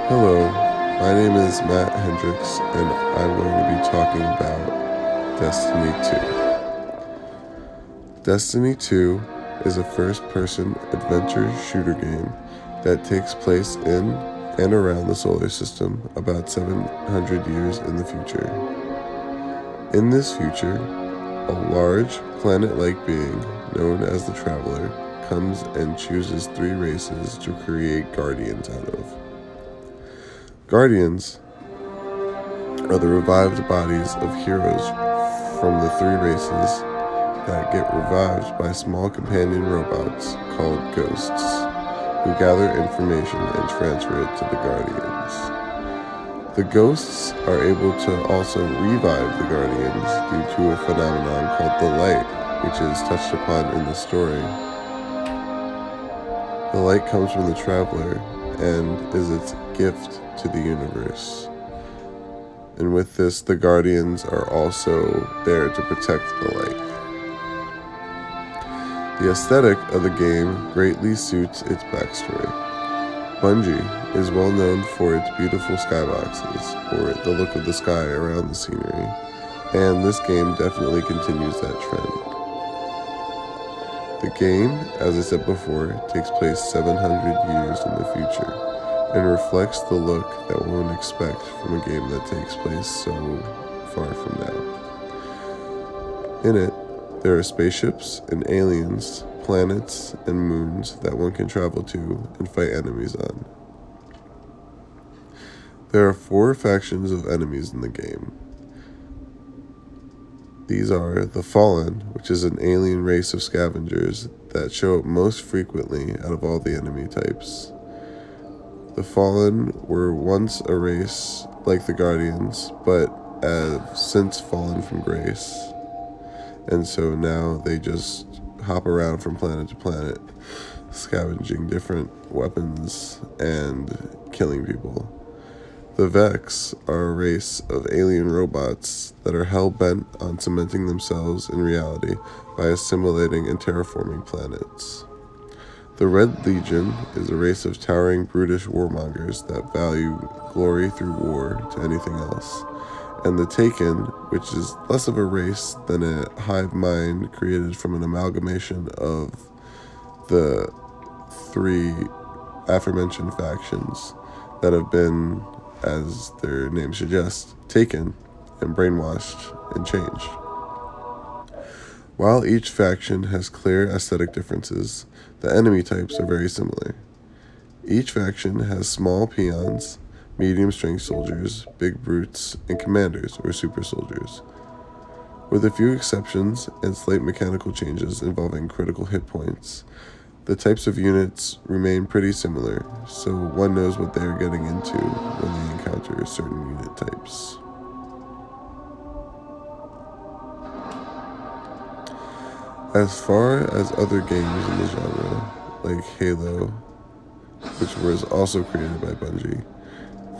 Hello, my name is Matt Hendricks, and I'm going to be talking about Destiny 2. Destiny 2 is a first-person adventure shooter game that takes place in and around the solar system about 700 years in the future. In this future, a large planet-like being known as the Traveler comes and chooses 3 races to create guardians out of. Guardians are the revived bodies of heroes from the 3 races that get revived by small companion robots called ghosts, who gather information and transfer it to the Guardians. The ghosts are able to also revive the Guardians due to a phenomenon called the Light, which is touched upon in the story. The light comes from the Traveler and is its gift to the universe. And with this, the Guardians are also there to protect the light. The aesthetic of the game greatly suits its backstory. Bungie is well known for its beautiful skyboxes, or the look of the sky around the scenery, and this game definitely continues that trend. The game, as I said before, takes place 700 years in the future, and reflects the look that one would expect from a game that takes place so far from now. In it, there are spaceships and aliens, planets and moons that one can travel to and fight enemies on. There are 4 factions of enemies in the game. These are the Fallen, which is an alien race of scavengers that show up most frequently out of all the enemy types. The Fallen were once a race like the Guardians, but have since fallen from grace. And so now they just hop around from planet to planet, scavenging different weapons and killing people. The Vex are a race of alien robots that are hell-bent on cementing themselves in reality by assimilating and terraforming planets. The Red Legion is a race of towering, brutish warmongers that value glory through war to anything else. And the Taken, which is less of a race than a hive mind created from an amalgamation of the 3 aforementioned factions that have been, as their name suggests, taken and brainwashed and changed. While each faction has clear aesthetic differences, the enemy types are very similar. Each faction has small peons, medium-strength soldiers, big brutes, and commanders, or super soldiers. With a few exceptions and slight mechanical changes involving critical hit points, the types of units remain pretty similar, so one knows what they are getting into when they encounter certain unit types. As far as other games in the genre, like Halo, which was also created by Bungie,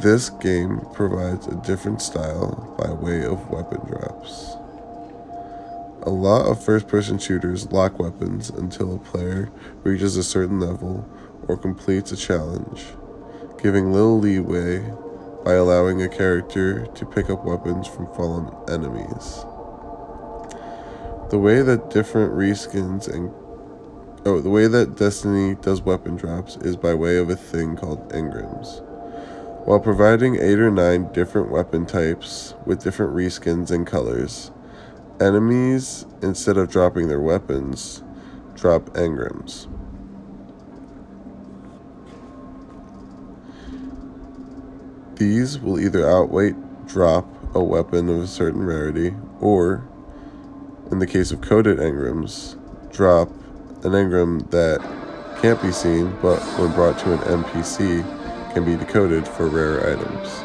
this game provides a different style by way of weapon drops. A lot of first-person shooters lock weapons until a player reaches a certain level or completes a challenge, giving little leeway by allowing a character to pick up weapons from fallen enemies. The way that Destiny does weapon drops is by way of a thing called engrams. While providing 8 or 9 different weapon types with different reskins and colors, enemies, instead of dropping their weapons, drop engrams. These will either outright drop a weapon of a certain rarity, or, in the case of coded engrams, drop an engram that can't be seen, but when brought to an NPC, can be decoded for rare items.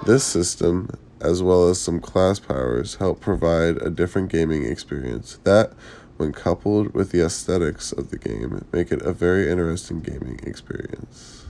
This system, as well as some class powers, help provide a different gaming experience that, when coupled with the aesthetics of the game, make it a very interesting gaming experience.